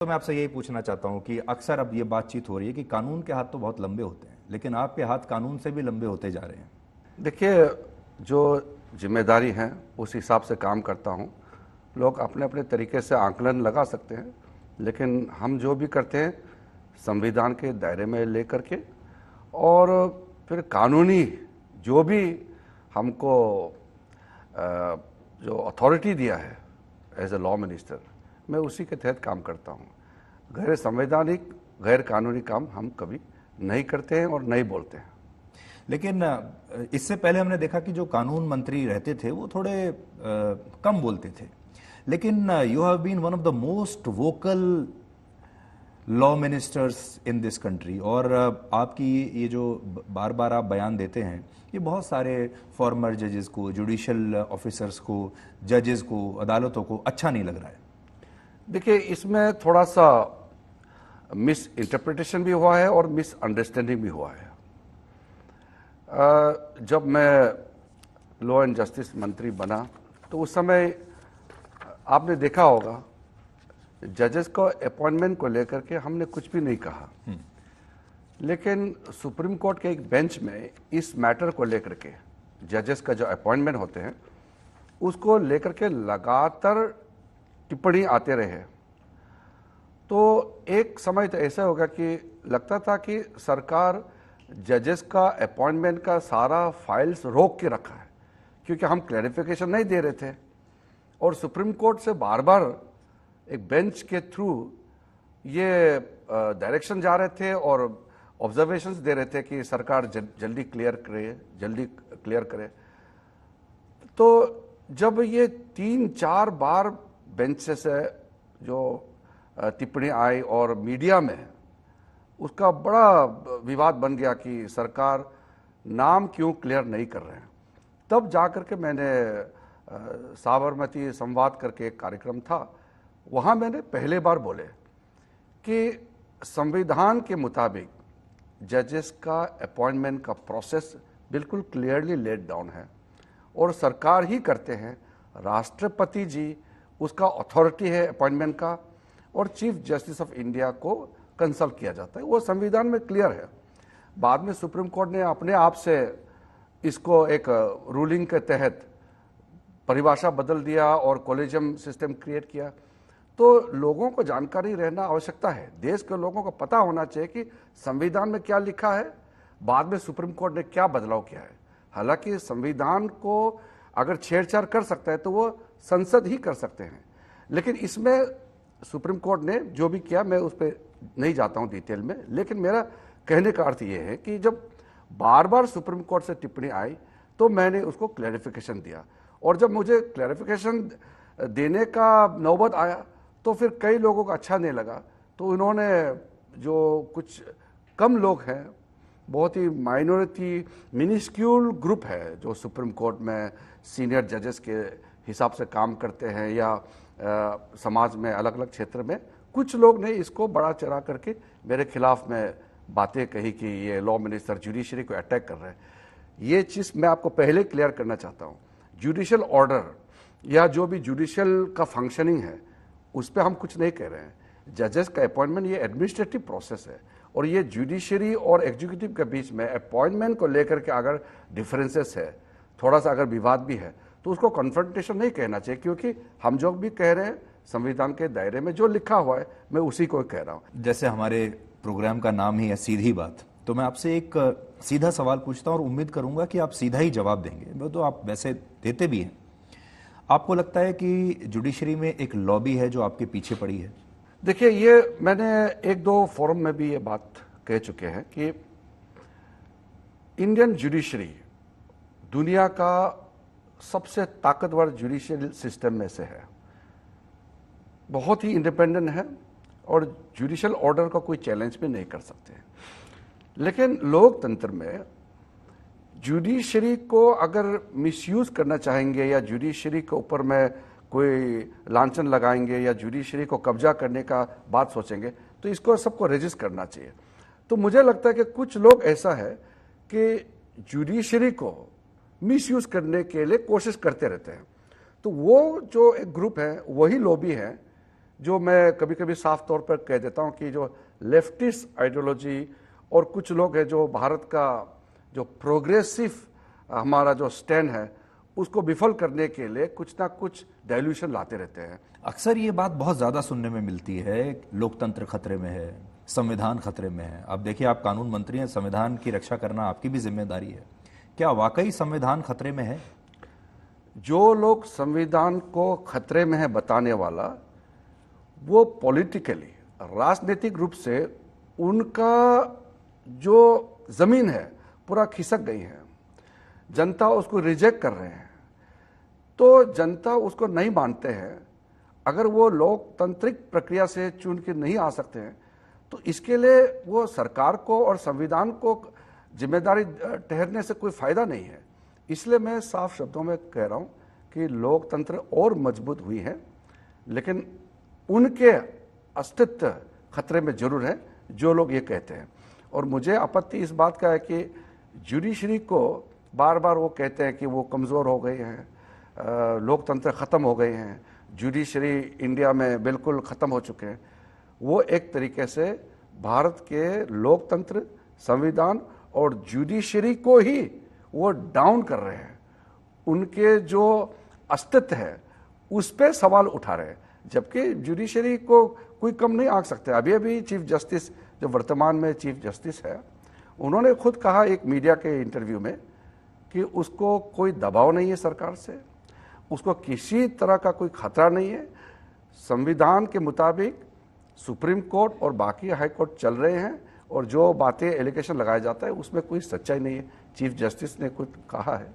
तो मैं आपसे यही पूछना चाहता हूं कि अक्सर अब ये बातचीत हो रही है कि कानून के हाथ तो बहुत लंबे होते हैं, लेकिन आपके हाथ कानून से भी लंबे होते जा रहे हैं। देखिए, जो जिम्मेदारी है उस हिसाब से काम करता हूँ। लोग अपने अपने तरीके से आकलन लगा सकते हैं, लेकिन हम जो भी करते हैं संविधान के दायरे में ले करके, और फिर कानूनी जो भी हमको जो अथॉरिटी दिया है एज ए लॉ मिनिस्टर, मैं उसी के तहत काम करता हूँ। गैर संवैधानिक, गैर कानूनी काम हम कभी नहीं करते हैं और नहीं बोलते हैं। लेकिन इससे पहले हमने देखा कि जो कानून मंत्री रहते थे वो थोड़े कम बोलते थे, लेकिन you have been one of the most vocal law ministers in this country. और आपकी ये जो बार बार आप बयान देते हैं, ये बहुत सारे फॉर्मर जजेस को, जुडिशियल ऑफिसर्स को, जजेस को, अदालतों को अच्छा नहीं लग रहा है। देखिए, इसमें थोड़ा सा मिस इंटरप्रिटेशन भी हुआ है और मिस अंडरस्टैंडिंग भी हुआ है। जब मैं लॉ एंड जस्टिस मंत्री बना तो उस समय आपने देखा होगा जजेस को अपॉइंटमेंट को लेकर के हमने कुछ भी नहीं कहा, लेकिन सुप्रीम कोर्ट के एक बेंच में इस मैटर को लेकर के, जजेस का जो अपॉइंटमेंट होते हैं उसको लेकर के लगातार टिप्पणी आते रहे। तो एक समय तो ऐसा होगा कि लगता था कि सरकार जजेस का अपॉइंटमेंट का सारा फाइल्स रोक के रखा है, क्योंकि हम क्लैरिफिकेशन नहीं दे रहे थे। और सुप्रीम कोर्ट से बार बार एक बेंच के थ्रू ये डायरेक्शन जा रहे थे और ऑब्जर्वेशंस दे रहे थे कि सरकार जल्दी क्लियर करे। तो जब ये 3-4 बार बेंच से जो टिप्पणी आई और मीडिया में उसका बड़ा विवाद बन गया कि सरकार नाम क्यों क्लियर नहीं कर रहे हैं, तब जाकर के मैंने साबरमती संवाद करके एक कार्यक्रम था, वहाँ मैंने पहले बार बोले कि संविधान के मुताबिक जजेस का अपॉइंटमेंट का प्रोसेस बिल्कुल क्लियरली लेट डाउन है और सरकार ही करते हैं। राष्ट्रपति जी उसका अथॉरिटी है अपॉइंटमेंट का, और चीफ जस्टिस ऑफ इंडिया को कंसल्ट किया जाता है, वो संविधान में क्लियर है। बाद में सुप्रीम कोर्ट ने अपने आप से इसको एक रूलिंग के तहत परिभाषा बदल दिया और कॉलेजियम सिस्टम क्रिएट किया। तो लोगों को जानकारी रहना आवश्यकता है, देश के लोगों को पता होना चाहिए कि संविधान में क्या लिखा है, बाद में सुप्रीम कोर्ट ने क्या बदलाव किया है। हालांकि संविधान को अगर छेड़छाड़ कर सकता है तो वो संसद ही कर सकते हैं, लेकिन इसमें सुप्रीम कोर्ट ने जो भी किया मैं उस पर नहीं जाता हूं डिटेल में। लेकिन मेरा कहने का अर्थ ये है कि जब बार बार सुप्रीम कोर्ट से टिप्पणी आई तो मैंने उसको क्लैरिफिकेशन दिया, और जब मुझे क्लैरिफिकेशन देने का नौबत आया तो फिर कई लोगों को अच्छा नहीं लगा। तो उन्होंने, जो कुछ कम लोग हैं, बहुत ही माइनॉरिटी मिनिस्क्यूल ग्रुप है जो सुप्रीम कोर्ट में सीनियर जजेस के हिसाब से काम करते हैं, या समाज में अलग अलग क्षेत्र में कुछ लोग ने इसको बड़ा चढ़ा करके मेरे खिलाफ में बातें कही कि ये लॉ मिनिस्टर जुडिशरी को अटैक कर रहे हैं। ये चीज़ मैं आपको पहले क्लियर करना चाहता हूँ। जुडिशियल ऑर्डर या जो भी जुडिशियल का फंक्शनिंग है उस पर हम कुछ नहीं कह रहे हैं। जजेस का अपॉइंटमेंट ये एडमिनिस्ट्रेटिव प्रोसेस है, और ये जुडिशरी और एग्जीक्यूटिव के बीच में अपॉइंटमेंट को लेकर के अगर डिफरेंसेस है, थोड़ा सा अगर विवाद भी है, तो उसको कन्फ्रंटेशन नहीं कहना चाहिए, क्योंकि हम जो भी कह रहे हैं संविधान के दायरे में जो लिखा हुआ है मैं उसी को कह रहा हूँ। जैसे हमारे प्रोग्राम का नाम ही है सीधी बात, तो मैं आपसे एक सीधा सवाल पूछता हूं और उम्मीद करूंगा कि आप सीधा ही जवाब देंगे। वो तो आप वैसे देते भी हैं। आपको लगता है कि जुडिशरी में एक लॉबी है जो आपके पीछे पड़ी है? देखिए, ये मैंने 1-2 फोरम में भी ये बात कह चुके हैं कि इंडियन जुडिशरी दुनिया का सबसे ताकतवर जुडिशियल सिस्टम में से है, बहुत ही इंडिपेंडेंट है और जुडिशियल ऑर्डर का कोई चैलेंज भी नहीं कर सकते। लेकिन लोकतंत्र में जुडिशरी को अगर मिसयूज करना चाहेंगे या जुडिशरी के ऊपर में कोई लांछन लगाएंगे या जुडिशरी को कब्जा करने का बात सोचेंगे, तो इसको सबको रजिस्ट करना चाहिए। तो मुझे लगता है कि कुछ लोग ऐसा है कि जुडिशरी को मिसयूज करने के लिए कोशिश करते रहते हैं। तो वो जो एक ग्रुप है, वही लॉबी है जो मैं कभी कभी साफ तौर पर कह देता हूं कि जो लेफ्टिस्ट आइडियोलॉजी और कुछ लोग हैं जो भारत का जो प्रोग्रेसिव हमारा जो स्टैंड है उसको विफल करने के लिए कुछ ना कुछ डाइल्यूशन लाते रहते हैं। अक्सर ये बात बहुत ज्यादा सुनने में मिलती है, लोकतंत्र खतरे में है, संविधान खतरे में है। अब देखिए, आप कानून मंत्री हैं, संविधान की रक्षा करना आपकी भी जिम्मेदारी है। क्या वाकई संविधान खतरे में है? जो लोग संविधान को खतरे में है बताने वाला, वो पॉलिटिकली राजनीतिक रूप से उनका जो जमीन है पूरा खिसक गई है, जनता उसको रिजेक्ट कर रहे हैं। तो जनता उसको नहीं मानते हैं। अगर वो लोकतांत्रिक प्रक्रिया से चुन के नहीं आ सकते हैं तो इसके लिए वो सरकार को और संविधान को जिम्मेदारी ठहरने से कोई फायदा नहीं है। इसलिए मैं साफ शब्दों में कह रहा हूं कि लोकतंत्र और मजबूत हुई है, लेकिन उनके अस्तित्व खतरे में जरूर है जो लोग ये कहते हैं। और मुझे आपत्ति इस बात का है कि जुडिशरी को बार बार वो कहते हैं कि वो कमज़ोर हो गए हैं, लोकतंत्र ख़त्म हो गए हैं, जुडिशरी इंडिया में बिल्कुल ख़त्म हो चुके हैं। वो एक तरीके से भारत के लोकतंत्र, संविधान और जुडिशरी को ही वो डाउन कर रहे हैं। उनके जो अस्तित्व है उस पर सवाल उठा रहे हैं, जबकि जुडिशरी को कोई कम नहीं आंक सकते। अभी अभी चीफ जस्टिस, जो वर्तमान में चीफ जस्टिस है, उन्होंने खुद कहा एक मीडिया के इंटरव्यू में कि उसको कोई दबाव नहीं है सरकार से, उसको किसी तरह का कोई खतरा नहीं है। संविधान के मुताबिक सुप्रीम कोर्ट और बाकी हाई कोर्ट चल रहे हैं और जो बातें एलिगेशन लगाया जाता है उसमें कोई सच्चाई नहीं है। चीफ जस्टिस ने कुछ कहा है।